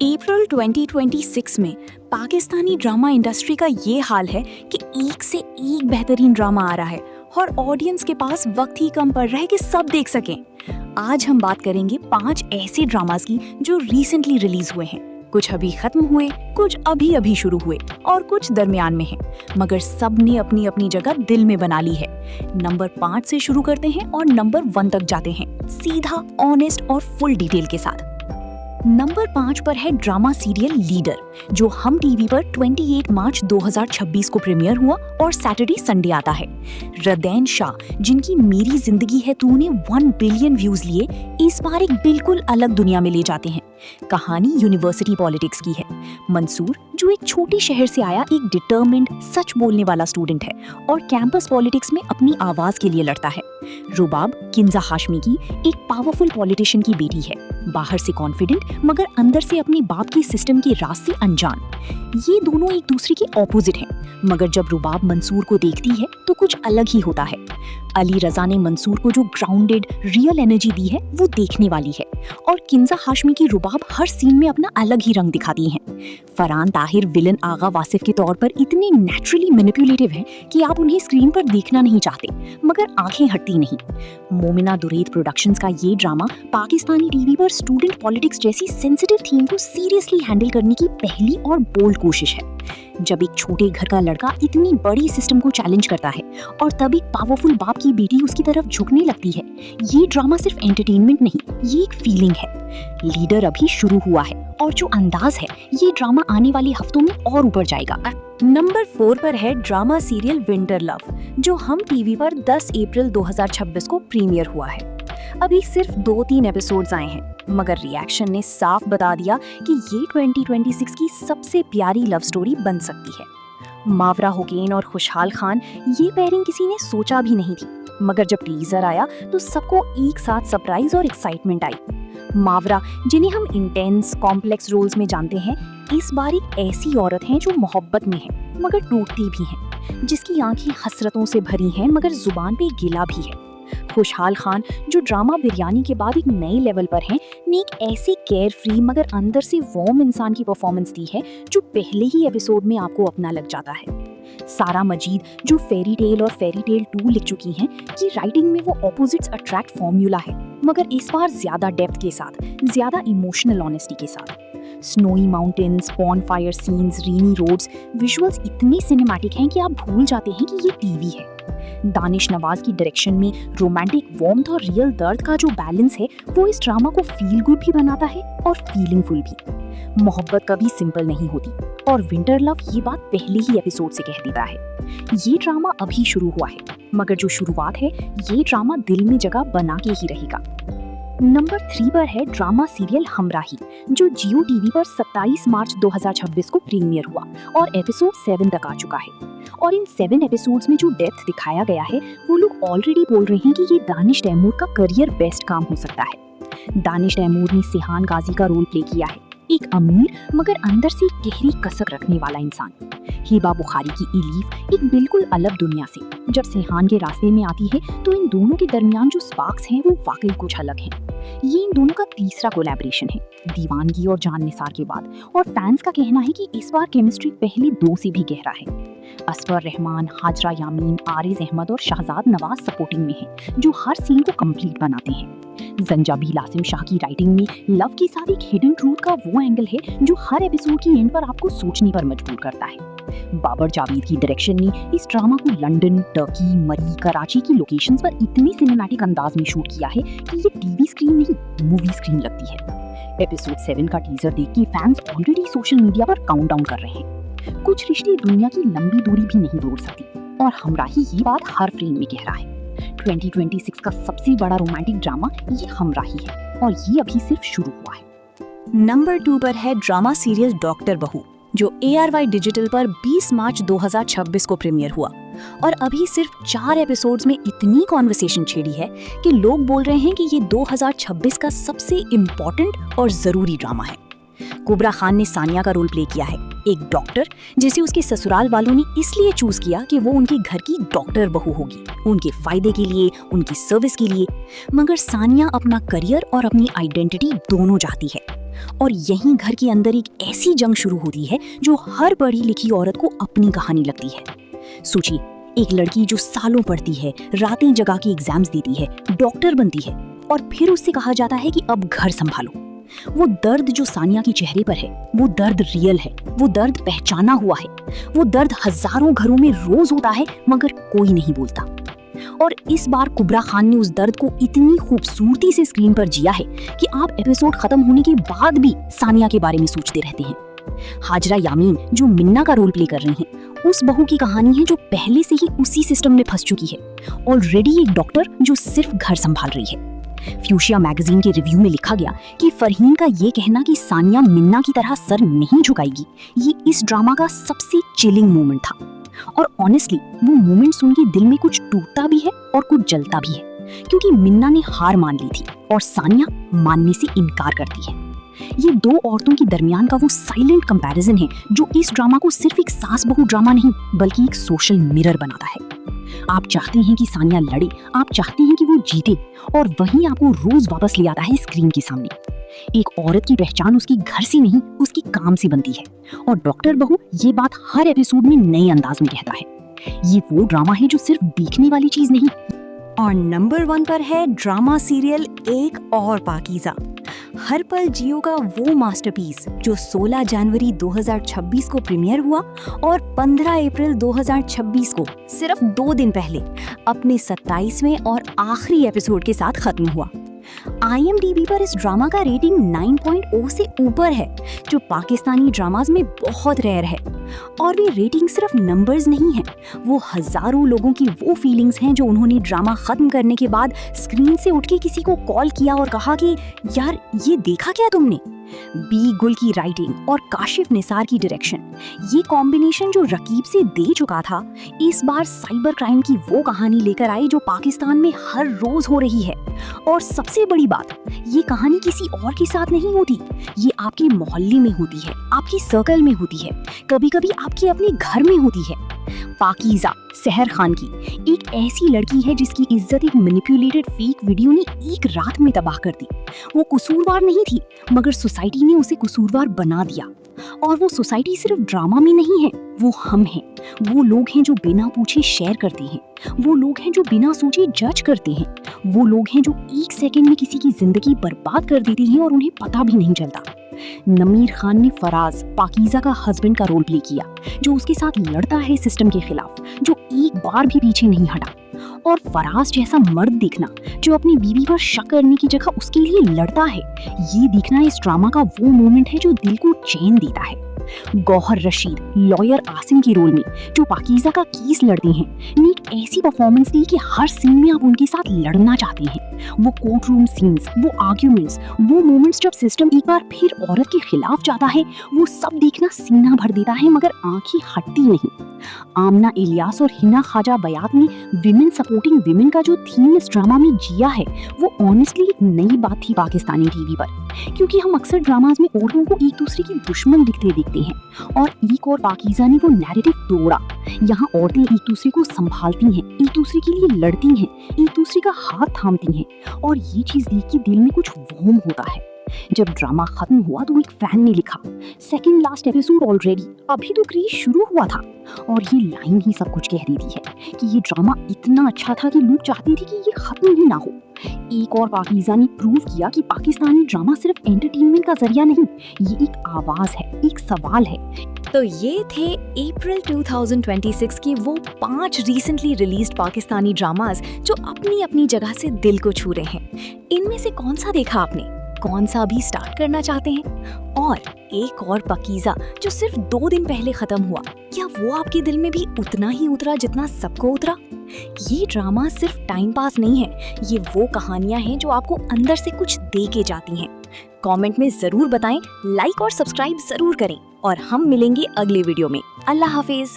अप्रैल 2026 में Pakistani drama industry का ये हाल है कि एक से एक बेहतरीन ड्रामा आ रहा है और ऑडियंस के पास वक्त ही कम पड़ रहा है कि सब देख सकें। आज हम बात करेंगे 5 ऐसे ड्रामास की जो रिसेंटली रिलीज हुए हैं। कुछ अभी खत्म हुए, कुछ अभी शुरू हुए और कुछ दरमियान में हैं, मगर सब ने अपनी अपनी जगह दिल में बना ली है। नंबर 5 से शुरू करते हैं और नंबर 1 तक जाते हैं, सीधा, ऑनेस्ट और फुल डिटेल के साथ। नंबर 5 पर है ड्रामा सीरियल लीडर, जो हम टीवी पर 28 मार्च 2026 को प्रीमियर हुआ और सैटरडे संडे आता है। रदैन शाह, जिनकी मेरी जिंदगी है तू ने 1 बिलियन व्यूज लिए, इस बार एक बिल्कुल अलग दुनिया में ले जाते हैं। कहानी यूनिवर्सिटी पॉलिटिक्स की है। मंसूर, जो एक छोटे शहर से आया एक डिटरमिन्ड, सच बोलने वाला स्टूडेंट है और कैंपस पॉलिटिक्स में अपनी आवाज के लिए लड़ता है। रुबाब, किंजा हाशमी की एक पावरफुल पॉलिटिशियन की बेटी है, बाहर से कॉन्फिडेंट मगर अंदर से अपने बाप की सिस्टम के राज से अनजान। ये दोनों एक दूसरे के ऑपोजिट हैं, मगर जब रुबाब मंसूर को देखती है तो कुछ अलग ही होता है। अली रजा ने मंसूर को जो ग्राउंडेड रियल एनर्जी दी है वो देखने वाली है, और किंजा हाशमी की रुबाब हर सीन में अपना अलग ही रंग दिखाती हैं। फरहान ताहिर विलन आगा वासिफ के तौर पर इतने नेचुरली मैनिपुलेटिव हैं कि आप उन्हें स्क्रीन पर देखना नहीं चाहते, मगर आंखें हटती नहीं। मोमिना दुरैद प्रोडक्शंस का ये ड्रामा पाकिस्तानी टीवी पर स्टूडेंट पॉलिटिक्स जैसी सेंसिटिव थीम को सीरियसली हैंडल करने की पहली और बोल्ड कोशिश है। जब एक छोटे घर का लड़का इतनी बड़ी सिस्टम को चैलेंज करता है और तब एक पावरफुल बाप की बेटी उसकी तरफ झुकने लगती है, ये ड्रामा सिर्फ एंटरटेनमेंट नहीं, ये एक फीलिंग है। लीडर अभी शुरू हुआ है और जो अंदाज है, ये ड्रामा आने वाले हफ्तों में और ऊपर जाएगा। नंबर 4 पर है ड्रामा सीरियल विंटर लव, जो हम टीवी पर 10 अप्रैल 2026 को प्रीमियर हुआ है। अभी सिर्फ 2-3 एपिसोड्स आए हैं, मगर रिएक्शन ने साफ बता दिया कि ये 2026 की सबसे प्यारी लव स्टोरी बन सकती है। मावरा हुसैन और खुशहाल खान, ये पेयरिंग किसी ने सोचा भी नहीं थी, मगर जब टीजर आया तो सबको एक साथ सरप्राइज और एक्साइटमेंट आई। मावरा, जिन्हें हम इंटेंस कॉम्प्लेक्स रोल्स में जानते हैं, इस बार एक ऐसी औरत हैं जो मोहब्बत में है मगर टूटती भी हैं, जिसकी आंखें हसरतों से भरी हैं मगर जुबान पे गिला भी है। खुशहाल खान, जो ड्रामा बिरयानी के बाद एक नए लेवल पर हैं, ने एक ऐसी केयर फ्री मगर अंदर से वार्म इंसान की परफॉर्मेंस दी है जो पहले ही एपिसोड में आपको अपना लग जाता है। सारा मजीद, जो फेरी टेल और फेरी टेल 2 लिख चुकी हैं, कि राइटिंग में वो ऑपोजिट्स अट्रैक्ट फॉर्मूला है, मगर इस बार ज्यादा डेप्थ के साथ, ज्यादा इमोशनल ऑनेस्टी के साथ। स्नोई माउंटेन्स, बॉनफायर सीन्स, रेनी रोड्स, विजुअल्स इतने सिनेमैटिक हैं कि आप भूल जाते हैं कि ये टीवी है। दानिश नवाज की डायरेक्शन में रोमांटिक वार्मथ और रियल दर्द का जो बैलेंस है, वो इस ड्रामा को फील गुड भी बनाता है और फीलिंगफुल भी। मोहब्बत कभी सिंपल नहीं होती, और विंटर लव ये बात पहले ही एपिसोड से कह देता है। ये ड्रामा अभी शुरू हुआ है, मगर जो शुरुआत है, ये ड्रामा दिल में जगह बना के ही रहेगा। नंबर 3 पर है ड्रामा सीरियल हमराही, जो जियो टीवी पर 27 मार्च 2026 को प्रीमियर हुआ और एपिसोड 7 तक आ चुका है। और इन 7 एपिसोड्स में जो डेप्थ दिखाया गया है, वो लोग ऑलरेडी बोल रहे हैं कि ये दानिश तैमूर का करियर बेस्ट काम हो सकता है। दानिश तैमूर ने सिहान गाजी का रोल प्ले किया है, एक अमीर मगर अंदर से गहरी कसक रखने वाला इंसान। हिबा बुखारी की इलीफ एक बिल्कुल अलग दुनिया से जब सिहान के रास्ते में आती है, तो इन दोनों के दरमियान जो स्पार्क्स हैं, वो वाकई कुछ अलग हैं। ये इन दोनों का तीसरा कोलैबोरेशन है, दीवानगी और जान निसार के बाद, और फैंस का कहना है कि इस बार केमिस्ट्री पहले 2 से भी गहरा है। असफर रहमान, हाजरा यामीन, आरिज अहमद और शहजाद नवाज सपोर्टिंग में हैं, जो हर सीन को कंप्लीट बनाते हैं। जंजाबी लासिम शाह की राइटिंग में लव के साथ एक हिडन ट्रूथ का वो एंगल है जो हर एपिसोड की एंड पर आपको सोचने पर मजबूर करता है। बाबर जावेद की डायरेक्शन ने इस ड्रामा को लंदन, टर्की, मरी, कराची की लोकेशंस पर इतने सिनेमैटिक अंदाज में शूट किया है कि ये टीवी स्क्रीन नहीं, मूवी स्क्रीन लगती है। एपिसोड 7 का टीजर देख के फैंस ऑलरेडी सोशल मीडिया पर काउंटडाउन कर रहे हैं। कुछ रिश्ते दुनिया की लंबी दूरी भी नहीं तोड़ सकती, और हमराही ये बात हर फ्रेम में कह रहा है। 2026 का सबसे बड़ा रोमांटिक ड्रामा ये हमराही है, और ये अभी सिर्फ शुरू हुआ है। नंबर 2 पर है ड्रामा सीरियल डॉक्टर बहू, जो ARY डिजिटल पर 20 मार्च 2026 को प्रीमियर हुआ, और अभी सिर्फ 4 एपिसोड्स में इतनी कॉन्वर्सेशन छेड़ी है कि लोग बोल रहे हैं कि ये 2026 का सबसे इम्पोर्टेंट और जरूरी ड्रामा है। कुबरा खान ने सानिया का रोल प्ले किया है, एक डॉक्टर जिसे उसके ससुराल वालों ने इसलिए चूज किया कि वो उनके घर की डॉक्टर बहू होगी, उनके फायदे के लिए, उनकी सर्विस के लिए। मगर सानिया अपना करियर और अपनी आइडेंटिटी दोनों चाहती है। और यहीं घर के अंदर एक ऐसी जंग शुरू होती है जो हर पढ़ी लिखी औरत को अपनी कहानी लगती है। सोचिए, एक लड़की जो सालों पढ़ती है, रातें जगा के एग्जाम्स देती है, डॉक्टर बनती है और फिर उससे कहा जाता है कि अब घर संभालो। वो दर्द जो सानिया के चेहरे पर है, वो दर्द रियल है, वो दर्द पहचाना हुआ है, वो दर्द हजारों घरों में रोज होता है मगर कोई नहीं बोलता। और इस बार कुबरा खान ने उस दर्द को इतनी खूबसूरती से स्क्रीन पर जिया है कि आप एपिसोड खत्म होने के बाद भी सानिया के बारे में सोचते रहते हैं। हाजरा यामीन जो मिन्ना का रोल प्ले कर रही हैं, उस बहू की कहानी है जो पहले से ही उसी सिस्टम में फंस चुकी है, ऑलरेडी एक डॉक्टर जो सिर्फ घर संभाल रही है। फ्यूशिया मैगजीन के रिव्यू में लिखा गया कि फरहीन का ये कहना कि सानिया मिन्ना की तरह सर नहीं झुकाएगी, ये इस ड्रामा का सबसे चिलिंग मोमेंट था। और ऑनेस्टली वो मोमेंट सुन के दिल में कुछ टूटता भी है और कुछ जलता भी है, क्योंकि मिन्ना ने हार मान ली थी और सानिया मानने से इनकार करती है। ये दो औरतों के दरमियान का वो साइलेंट कंपैरिजन है जो इस ड्रामा को सिर्फ एक सास बहू ड्रामा नहीं बल्कि एक सोशल मिरर बनाता है। आप चाहते हैं कि सानिया लड़े, आप चाहते हैं कि वो जीते, और वहीं आपको रोज वापस ले आता है स्क्रीन के सामने। एक औरत की पहचान उसके घर से नहीं उसके काम से बनती है, और डॉक्टर बहू ये बात हर एपिसोड में नए अंदाज में कहता है। ये वो ड्रामा है जो सिर्फ देखने वाली चीज नहीं। और नंबर 1 पर है ड्रामा सीरियल एक और पाकीज़ा। हर पल जियो का वो मास्टरपीस जो 16 जनवरी 2026 को प्रीमियर हुआ और 15 अप्रैल 2026 को सिर्फ 2 दिन पहले अपने 27वें और आखिरी एपिसोड के साथ खत्म हुआ। IMDb पर इस ड्रामा का रेटिंग 9.0 से ऊपर है, जो पाकिस्तानी ड्रामाज में बहुत रेयर है। और वे रेटिंग सिर्फ नंबर्स नहीं है, वो हजारों लोगों की वो फीलिंग्स हैं जो उन्होंने ड्रामा खत्म करने के बाद स्क्रीन से उठ के किसी को कॉल किया और कहा कि यार ये देखा क्या तुमने। बी गुल की राइटिंग और काशिफ निसार की डायरेक्शन, ये कॉम्बिनेशन जो रकीब से दे चुका था, इस बार साइबर क्राइम की वो कहानी लेकर आई जो पाकिस्तान में हर रोज हो रही है। और सबसे बड़ी बात, ये कहानी किसी और के साथ नहीं होती, ये आपके मोहल्ले में होती है, आपकी सर्कल में होती है, कभी कभी आपके अपने घर में होती है। पाकीज़ा सहर खान की एक ऐसी लड़की है जिसकी इज्जत एक मैनिपुलेटेड फेक वीडियो ने एक रात में तबाह कर दी। वो कसूरवार नहीं थी मगर सोसाइटी ने उसे कसूरवार बना दिया। और वो सोसाइटी सिर्फ ड्रामा में नहीं है, वो हम हैं। वो लोग हैं जो बिना पूछे शेयर करते हैं, वो लोग हैं जो बिना सोचे जज करते हैं, वो लोग हैं जो एक सेकंड में किसी की जिंदगी बर्बाद कर देते हैं और उन्हें पता भी नहीं चलता। नमीर खान ने फराज पाकीज़ा का हस्बैंड का रोल प्ले किया, जो उसके साथ लड़ता है सिस्टम के खिलाफ, जो एक बार भी पीछे नहीं हटा। और फराज जैसा मर्द देखना जो अपनी बीवी पर शक करने की जगह उसके लिए लड़ता है, ये देखना इस ड्रामा का वो मोमेंट है जो दिल को चैन देता है। गौहर रशीद लॉयर आसिम के रोल में जो पाकीज़ा का केस लड़ते हैं, ने एक ऐसी परफॉर्मेंस दी कि हर सीन में आप उनके साथ लड़ना चाहते हैं। वो कोर्ट रूम सीन्स, वो आर्ग्यूमेंट्स, वो मोमेंट्स जब सिस्टम एक बार फिर औरत के खिलाफ जाता है, वो सब देखना सीना भर देता है मगर आंखें हटती नहीं। आमना इलियास और हिना ख्वाजा बयात ने विमेन सपोर्टिंग विमेन का जो थीम इस ड्रामा में जिया है, वो ऑनेस्टली एक नई बात थी पाकिस्तानी टीवी पर, क्योंकि हम अक्सर ड्रामाज में औरतों को एक दूसरे की दुश्मन दिखते हैं, और एक और पाकीज़ा ने वो नैरेटिव तोड़ा। यहाँ औरतें एक दूसरे को संभालती हैं, एक दूसरे के लिए लड़ती हैं, एक दूसरे का हाथ थामती हैं, और ये चीज देख के दिल में कुछ वार्म होता है। जब ड्रामा खत्म हुआ तो एक फैन ने लिखा, सेकंड लास्ट एपिसोड ऑलरेडी, अभी तो क्रेज शुरू हुआ था। और ये लाइन ही सब कुछ कह देती है कि ये ड्रामा इतना अच्छा था कि लोग चाहते थे कि ये खत्म ही ना हो। एक और पाकीज़ा ने प्रूव किया कि पाकिस्तानी ड्रामा सिर्फ एंटरटेनमेंट का जरिया नहीं, ये एक आवाज है, एक सवाल है। तो ये थे अप्रैल 2026 की वो 5 रिसेंटली रिलीज्ड पाकिस्तानी ड्रामास जो अपनी अपनी जगह से दिल को छू रहे हैं। इनमें से कौन सा देखा आपने, कौन सा अभी स्टार्ट करना चाहते हैं? और एक और पाकीज़ा जो सिर्फ 2 दिन पहले खत्म हुआ, क्या वो आपके दिल में भी उतना ही उतरा जितना सबको उतरा? ये ड्रामा सिर्फ टाइम पास नहीं है, ये वो कहानियां हैं जो आपको अंदर से कुछ दे के जाती हैं। कमेंट में जरूर बताएं, लाइक और सब्सक्राइब जरूर करें, और हम मिलेंगे अगले वीडियो में। अल्लाह हाफिज।